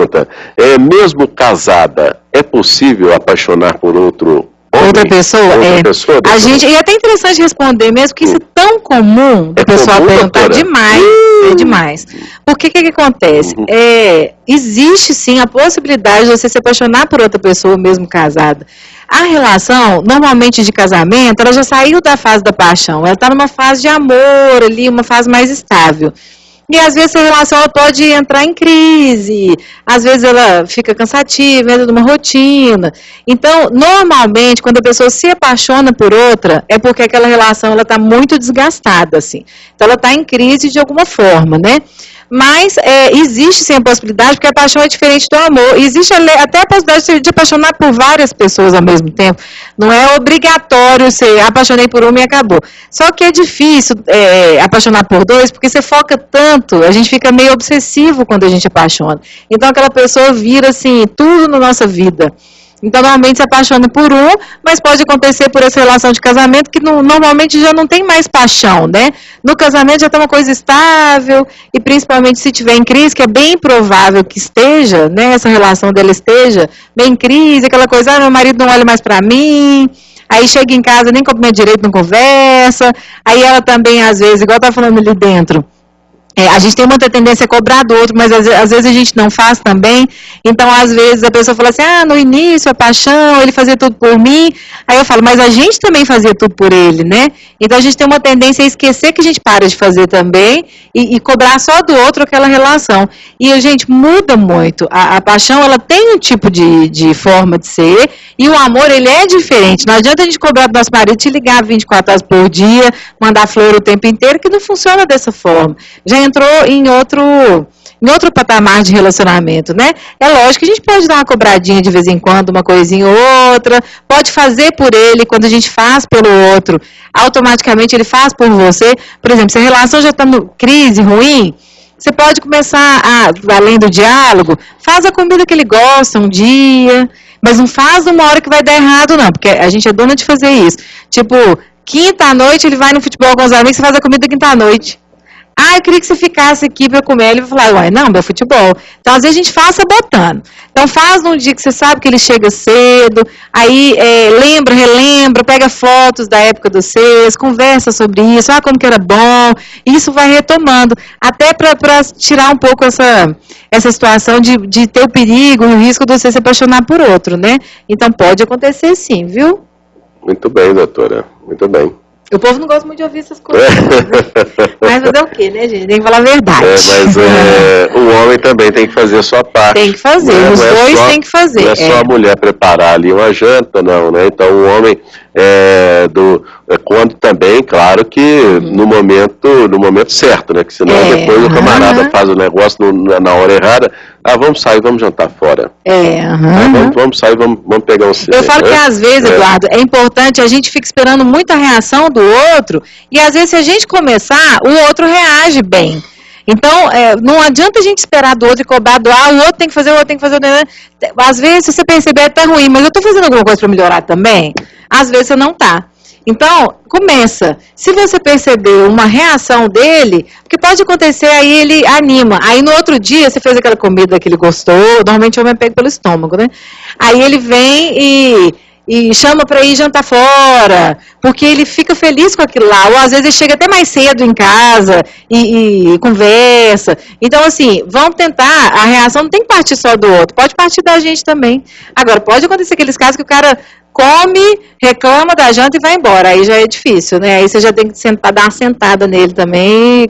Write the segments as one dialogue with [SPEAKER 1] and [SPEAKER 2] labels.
[SPEAKER 1] pergunta. Mesmo casada, é possível apaixonar por outro homem?
[SPEAKER 2] Outra pessoa? A gente, e é até interessante responder mesmo, porque isso é tão comum do pessoal perguntar, demais, demais. Porque o que acontece? Existe sim a possibilidade de você se apaixonar por outra pessoa, mesmo casada. A relação, normalmente de casamento, ela já saiu da fase da paixão, ela está numa fase de amor ali, uma fase mais estável. E às vezes a relação ela pode entrar em crise, às vezes ela fica cansativa, entra numa rotina. Então, normalmente, quando a pessoa se apaixona por outra, é porque aquela relação está muito desgastada, assim. Então, ela está em crise de alguma forma, né? Mas existe sim a possibilidade, porque a paixão é diferente do amor. Existe até a possibilidade de apaixonar por várias pessoas ao mesmo tempo. Não é obrigatório ser apaixonei por uma e acabou. Só que é difícil apaixonar por dois, porque você foca tanto, a gente fica meio obsessivo quando a gente apaixona. Então aquela pessoa vira assim, tudo na nossa vida. Então, normalmente se apaixona por um, mas pode acontecer por essa relação de casamento que normalmente já não tem mais paixão, né? No casamento já tem uma coisa estável, e principalmente se tiver em crise, que é bem provável que esteja, né? Essa relação dela esteja bem em crise, aquela coisa, meu marido não olha mais pra mim, aí chega em casa, nem cumprimenta direito, não conversa, aí ela também, às vezes, igual tá falando ali dentro, a gente tem muita tendência a cobrar do outro, mas às vezes a gente não faz também. Então, às vezes, a pessoa fala assim, no início, a paixão, ele fazia tudo por mim. Aí eu falo, mas a gente também fazia tudo por ele, né? Então, a gente tem uma tendência a esquecer que a gente para de fazer também e cobrar só do outro aquela relação. E, gente, muda muito. A paixão, ela tem um tipo de forma de ser e o amor, ele é diferente. Não adianta a gente cobrar do nosso marido te ligar 24 horas por dia, mandar flor o tempo inteiro, que não funciona dessa forma. Já entrou em outro patamar de relacionamento, né? É lógico que a gente pode dar uma cobradinha de vez em quando, uma coisinha ou outra, pode fazer por ele, quando a gente faz pelo outro, automaticamente ele faz por você. Por exemplo, se a relação já está em crise, ruim, você pode começar, além do diálogo, faz a comida que ele gosta um dia, mas não faz numa hora que vai dar errado, não, porque a gente é dona de fazer isso. Tipo, quinta à noite ele vai no futebol com os amigos, você faz a comida quinta à noite. Eu queria que você ficasse aqui para comer. Ele vai falar, não, meu futebol. Então, às vezes a gente faz sabotando. Então, faz num dia que você sabe que ele chega cedo, aí relembra, pega fotos da época dos seus, conversa sobre isso, como que era bom. Isso vai retomando, até para tirar um pouco essa situação de ter o perigo e o risco de você se apaixonar por outro, né? Então, pode acontecer sim, viu?
[SPEAKER 1] Muito bem, doutora. Muito bem.
[SPEAKER 2] O povo não gosta muito de ouvir essas coisas. Mas fazer o quê, né, gente? Tem que falar a verdade.
[SPEAKER 1] Mas o homem também tem que fazer a sua parte.
[SPEAKER 2] Tem que fazer, os dois têm que fazer.
[SPEAKER 1] Não é só a mulher preparar ali uma janta, não, né? Então o homem quando também, claro que no momento certo, né? Que senão depois o camarada faz o negócio na hora errada. Vamos sair, vamos jantar fora. Vamos sair, vamos pegar um cinema.
[SPEAKER 2] Eu falo que às vezes, Eduardo, é importante, a gente fica esperando muito a reação do outro, e às vezes se a gente começar, o outro reage bem. Então, não adianta a gente esperar do outro e cobrar o outro tem que fazer, o outro tem que fazer. Às vezes, se você perceber, tá ruim, mas eu tô fazendo alguma coisa para melhorar também? Às vezes você não tá. Então, começa. Se você perceber uma reação dele, porque pode acontecer, aí ele anima. Aí no outro dia, você fez aquela comida que ele gostou, normalmente o homem pega pelo estômago, né? Aí ele vem e chama para ir jantar fora, porque ele fica feliz com aquilo lá, ou às vezes ele chega até mais cedo em casa e conversa. Então, assim, vamos tentar, a reação não tem que partir só do outro, pode partir da gente também. Agora, pode acontecer aqueles casos que o cara come, reclama da janta e vai embora, aí já é difícil, né? Aí você já tem que dar uma sentada nele também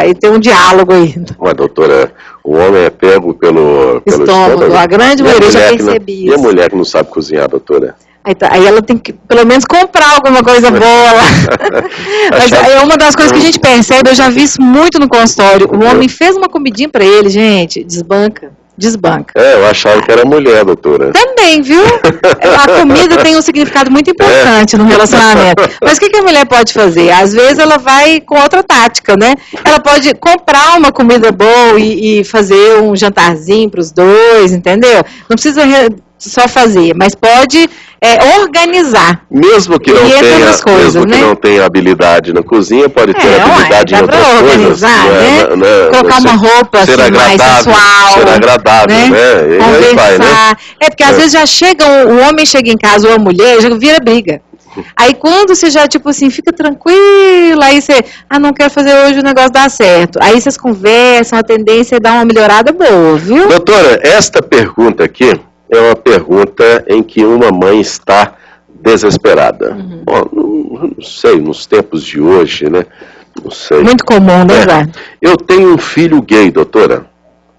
[SPEAKER 2] e ter um diálogo aí.
[SPEAKER 1] Mas, doutora, o homem é pego pelo estômago.
[SPEAKER 2] A grande maioria já percebi isso.
[SPEAKER 1] E a mulher que não sabe cozinhar, doutora?
[SPEAKER 2] Aí ela tem que, pelo menos, comprar alguma coisa boa lá. Mas é uma das coisas que a gente percebe, eu já vi isso muito no consultório. O homem fez uma comidinha pra ele, gente, desbanca.
[SPEAKER 1] Eu achava que era mulher, doutora.
[SPEAKER 2] Também, viu? A comida tem um significado muito importante no relacionamento. Mas o que a mulher pode fazer? Às vezes ela vai com outra tática, né? Ela pode comprar uma comida boa e fazer um jantarzinho para os dois, entendeu? Não precisa só fazer, mas pode organizar.
[SPEAKER 1] Mesmo que não tenha,
[SPEAKER 2] coisas,
[SPEAKER 1] mesmo que não tenha habilidade na cozinha, pode ter habilidade em outras coisas.
[SPEAKER 2] Né? Colocar uma roupa assim, mais sensual.
[SPEAKER 1] Ser agradável, né?
[SPEAKER 2] Conversar. Vai, né? Porque às vezes já chega, o homem chega em casa ou a mulher, já vira briga. Aí quando você já, tipo assim, fica tranquila, aí você, não quero fazer hoje o negócio dar certo. Aí vocês conversam, a tendência é dar uma melhorada boa, viu?
[SPEAKER 1] Doutora, esta pergunta aqui é uma pergunta em que uma mãe está desesperada. Bom, não sei, nos tempos de hoje, né? Não sei.
[SPEAKER 2] Muito comum, né, Zé?
[SPEAKER 1] Eu tenho um filho gay, doutora,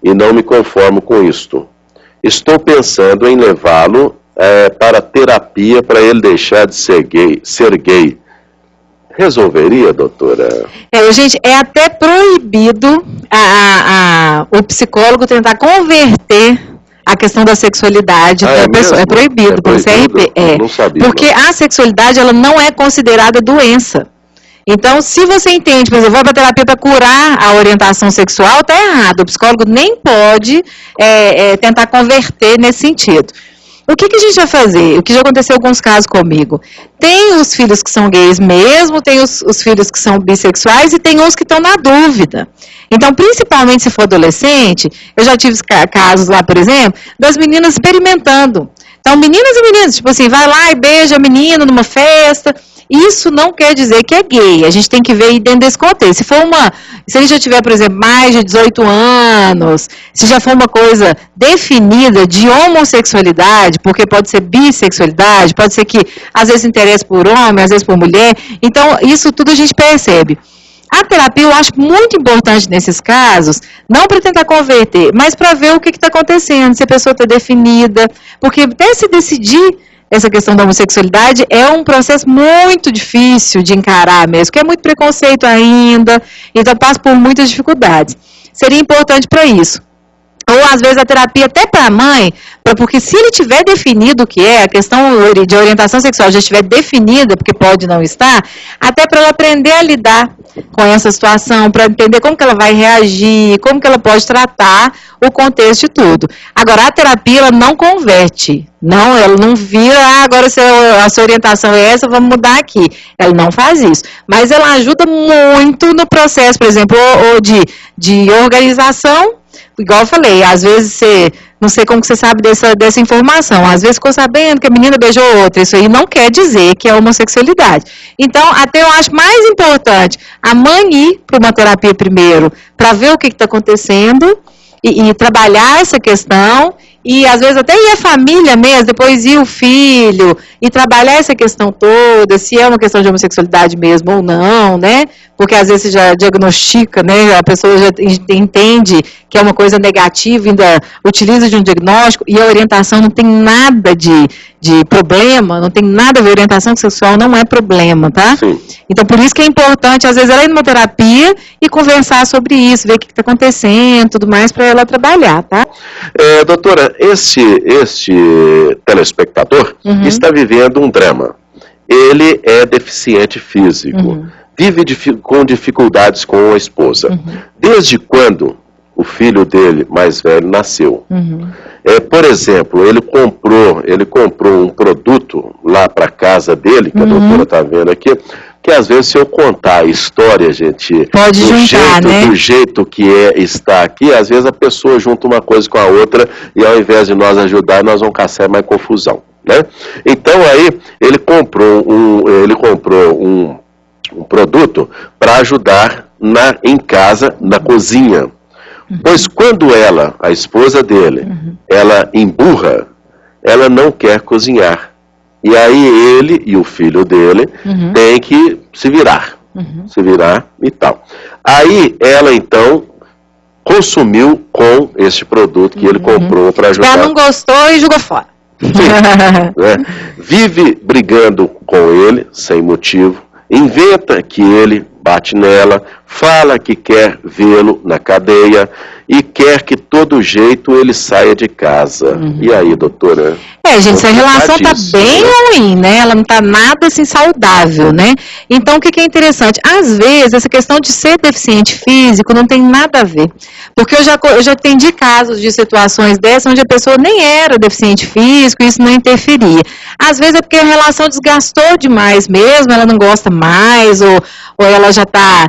[SPEAKER 1] e não me conformo com isto. Estou pensando em levá-lo para terapia para ele deixar de ser gay. Resolveria, doutora?
[SPEAKER 2] Gente, é até proibido o psicólogo tentar converter a questão da sexualidade da pessoa. É proibido, pelo CRP.
[SPEAKER 1] Não sabia.
[SPEAKER 2] Porque a sexualidade, ela não é considerada doença. Então, se você entende, por exemplo, vou para a terapia para curar a orientação sexual, está errado. O psicólogo nem pode tentar converter nesse sentido. O que a gente vai fazer? O que já aconteceu em alguns casos comigo? Tem os filhos que são gays mesmo, tem os filhos que são bissexuais e tem uns que estão na dúvida. Então, principalmente se for adolescente, eu já tive casos lá, por exemplo, das meninas experimentando. Então, meninas e meninos, tipo assim, vai lá e beija a menina numa festa. Isso não quer dizer que é gay. A gente tem que ver dentro desse contexto. Se ele já tiver, por exemplo, mais de 18 anos, se já for uma coisa definida de homossexualidade, porque pode ser bissexualidade, pode ser que às vezes interesse por homem, às vezes por mulher. Então, isso tudo a gente percebe. A terapia eu acho muito importante nesses casos, não para tentar converter, mas para ver o que está acontecendo, se a pessoa está definida, porque até se decidir essa questão da homossexualidade é um processo muito difícil de encarar mesmo, porque é muito preconceito ainda, então passa por muitas dificuldades. Seria importante para isso. Ou, às vezes, a terapia até para a mãe, porque se ele tiver definido o que é, a questão de orientação sexual já estiver definida, porque pode não estar, até para ela aprender a lidar com essa situação, para entender como que ela vai reagir, como que ela pode tratar o contexto de tudo. Agora, a terapia, ela não converte. Não, ela não vira, agora a sua orientação é essa, vamos mudar aqui. Ela não faz isso. Mas ela ajuda muito no processo, por exemplo, ou de organização. Igual eu falei, às vezes não sei como que você sabe dessa informação, às vezes ficou sabendo que a menina beijou outra, isso aí não quer dizer que é homossexualidade. Então, até eu acho mais importante a mãe ir para uma terapia primeiro, para ver o que está acontecendo e trabalhar essa questão, e às vezes até ir a família mesmo, depois ir o filho, e trabalhar essa questão toda, se é uma questão de homossexualidade mesmo ou não, né? Porque às vezes você já diagnostica, né? A pessoa já entende que é uma coisa negativa, ainda utiliza de um diagnóstico, e a orientação não tem nada de problema, não tem nada a ver, orientação sexual não é problema, tá?
[SPEAKER 1] Sim.
[SPEAKER 2] Então, por isso que é importante, às vezes, ela ir numa terapia e conversar sobre isso, ver o que está acontecendo, tudo mais, para ela trabalhar, tá?
[SPEAKER 1] Doutora, este telespectador está vivendo um drama. Ele é deficiente físico, vive com dificuldades com a esposa. Desde quando o filho dele, mais velho, nasceu? Por exemplo, ele comprou um produto lá para casa dele, que a doutora está vendo aqui, que às vezes se eu contar a história, gente,
[SPEAKER 2] pode juntar, né?
[SPEAKER 1] Do jeito que está aqui, às vezes a pessoa junta uma coisa com a outra e ao invés de nós ajudar, nós vamos caçar mais confusão, né? Então aí ele comprou um produto para ajudar em casa, na cozinha. Pois quando a esposa dele, ela emburra, ela não quer cozinhar. E aí ele e o filho dele têm que se virar e tal. Aí ela então consumiu com esse produto que ele comprou para ajudar.
[SPEAKER 2] Ela não gostou e jogou fora.
[SPEAKER 1] Né? Vive brigando com ele sem motivo, inventa que ele bate nela, fala que quer vê-lo na cadeia e quer que todo jeito ele saia de casa. E aí, doutora?
[SPEAKER 2] Gente, essa relação tá bem ruim, né? Ela não tá nada assim saudável, né? Então, o que é interessante? Às vezes, essa questão de ser deficiente físico não tem nada a ver. Porque eu já atendi casos de situações dessas onde a pessoa nem era deficiente físico e isso não interferia. Às vezes é porque a relação desgastou demais mesmo, ela não gosta mais, ou ela já está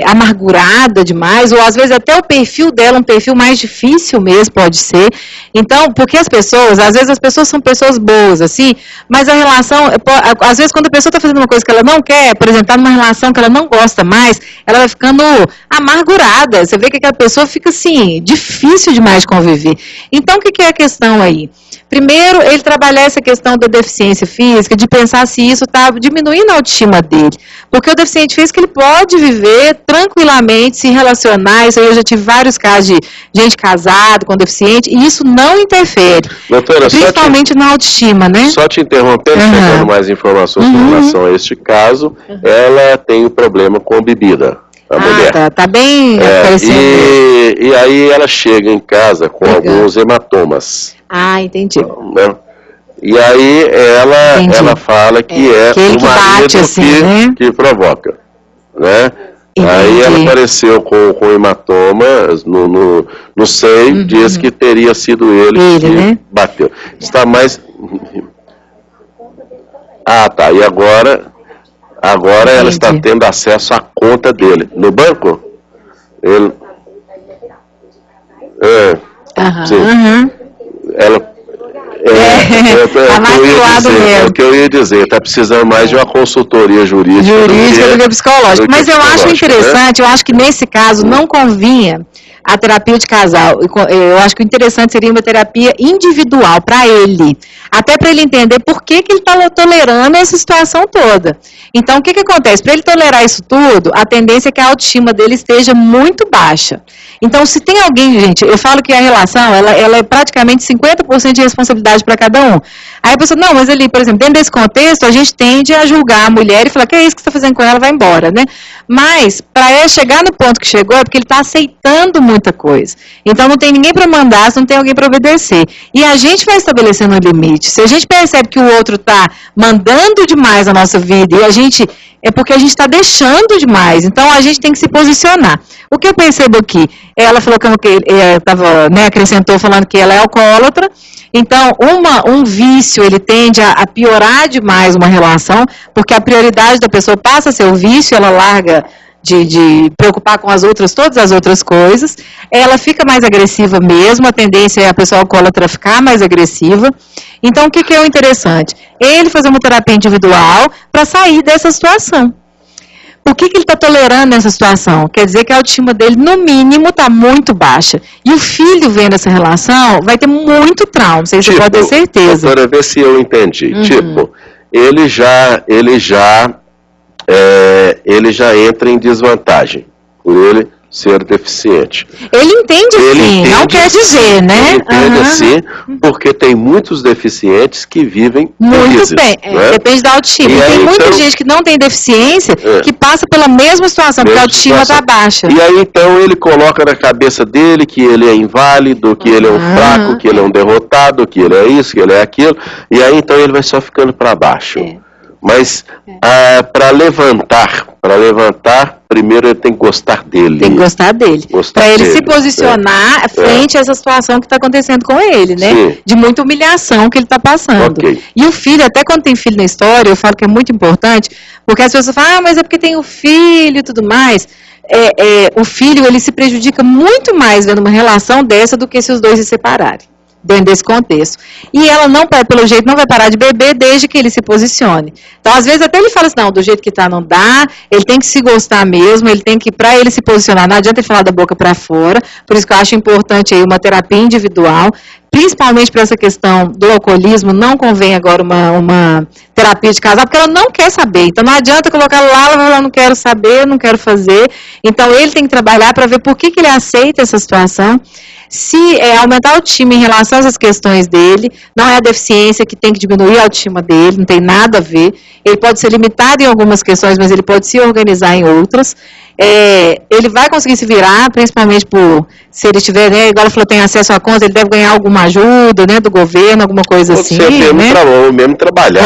[SPEAKER 2] amargurada demais, ou às vezes até o perfil dela, um perfil mais difícil mesmo, pode ser. Então, porque às vezes as pessoas são pessoas boas, assim, mas a relação, às vezes quando a pessoa está fazendo uma coisa que ela não quer, por exemplo, está numa relação que ela não gosta mais, ela vai ficando amargurada, você vê que aquela pessoa fica assim, difícil demais de conviver. Então, o que é a questão aí? Primeiro, ele trabalhar essa questão da deficiência física, de pensar se isso está diminuindo a autoestima dele. Porque o deficiente físico, ele pode viver tranquilamente, se relacionar. Isso aí eu já tive vários casos de gente casada com deficiente, e isso não interfere.
[SPEAKER 1] Doutora,
[SPEAKER 2] principalmente na autoestima, né?
[SPEAKER 1] Só te interrompendo, chegando mais informações com relação a este caso, ela tem um problema com bebida. A mulher.
[SPEAKER 2] Tá bem aparecendo.
[SPEAKER 1] E aí ela chega em casa com alguns hematomas.
[SPEAKER 2] Entendi.
[SPEAKER 1] Né? E aí ela fala que o marido assim, que provoca. Né? Aí ela apareceu com hematomas no seio, diz que teria sido ele que bateu. Está mais... tá. E agora ela está tendo acesso à conta dele. No banco? Ele... sim. Ela... o que eu ia dizer, está precisando mais de uma consultoria jurídica
[SPEAKER 2] do que psicológica. Mas eu acho interessante, eu acho que nesse caso não convinha a terapia de casal. Eu acho que o interessante seria uma terapia individual para ele. Até para ele entender por que ele está tolerando essa situação toda. Então, o que acontece? Para ele tolerar isso tudo, a tendência é que a autoestima dele esteja muito baixa. Então, se tem alguém, gente, eu falo que a relação, ela é praticamente 50% de responsabilidade para cada um. Aí a pessoa, não, mas ali, por exemplo, dentro desse contexto, a gente tende a julgar a mulher e falar, que é isso que você está fazendo com ela, vai embora, né? Mas, para ela chegar no ponto que chegou, é porque ele está aceitando muita coisa. Então, não tem ninguém para mandar, não tem alguém para obedecer. E a gente vai estabelecendo um limite. Se a gente percebe que o outro está mandando demais na nossa vida, é porque a gente está deixando demais. Então, a gente tem que se posicionar. O que eu percebo aqui, ela falou que acrescentou falando que ela é alcoólatra. Então, um vício, ele tende a piorar demais uma relação, porque a prioridade da pessoa passa a ser o vício, ela larga de preocupar com todas as outras coisas. Ela fica mais agressiva mesmo, a tendência é a pessoa alcoólatra ficar mais agressiva. Então, o que é o interessante? Ele fazer uma terapia individual para sair dessa situação. Por que ele está tolerando essa situação? Quer dizer que a autoestima dele, no mínimo, está muito baixa. E o filho vendo essa relação vai ter muito trauma, você pode ter certeza.
[SPEAKER 1] Doutora, ver se eu entendi. Ele já entra em desvantagem por ele ser deficiente.
[SPEAKER 2] Ele entende sim, não quer dizer, né?
[SPEAKER 1] Ele entende sim, porque tem muitos deficientes que vivem
[SPEAKER 2] muito felizes, bem,
[SPEAKER 1] né?
[SPEAKER 2] Depende da autoestima. E tem muita gente que não tem deficiência que passa pela mesma situação, porque a autoestima está baixa.
[SPEAKER 1] E aí então ele coloca na cabeça dele que ele é inválido, que ele é um fraco, que ele é um derrotado, que ele é isso, que ele é aquilo, e aí então ele vai só ficando para baixo. Mas para levantar, primeiro ele tem que gostar dele.
[SPEAKER 2] Tem que gostar dele. Para ele se posicionar frente a essa situação que está acontecendo com ele, né? Sim. De muita humilhação que ele está passando. E o filho, até quando tem filho na história, eu falo que é muito importante, porque as pessoas falam, mas é porque tem o filho e tudo mais. O filho, ele se prejudica muito mais vendo uma relação dessa do que se os dois se separarem. Dentro desse contexto. E ela pelo jeito, não vai parar de beber desde que ele se posicione. Então, às vezes, até ele fala assim, não, do jeito que tá, não dá, ele tem que se gostar mesmo, ele tem que, para ele se posicionar, não adianta ele falar da boca para fora, por isso que eu acho importante aí uma terapia individual, principalmente para essa questão do alcoolismo, não convém agora uma terapia de casal, porque ela não quer saber. Então não adianta colocar lá, ela vai falar, não quero saber, não quero fazer. Então ele tem que trabalhar para ver por que ele aceita essa situação. Se aumentar a autoestima em relação a essas questões dele, não é a deficiência que tem que diminuir a autoestima dele, não tem nada a ver. Ele pode ser limitado em algumas questões, mas ele pode se organizar em outras. Ele vai conseguir se virar, principalmente se ele tiver, né, igual ela falou, tem acesso à conta, ele deve ganhar alguma ajuda, né, do governo, alguma coisa assim.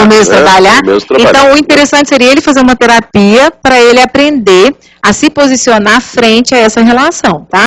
[SPEAKER 1] Ou mesmo trabalhar.
[SPEAKER 2] Então, o interessante seria ele fazer uma terapia para ele aprender a se posicionar frente a essa relação, tá?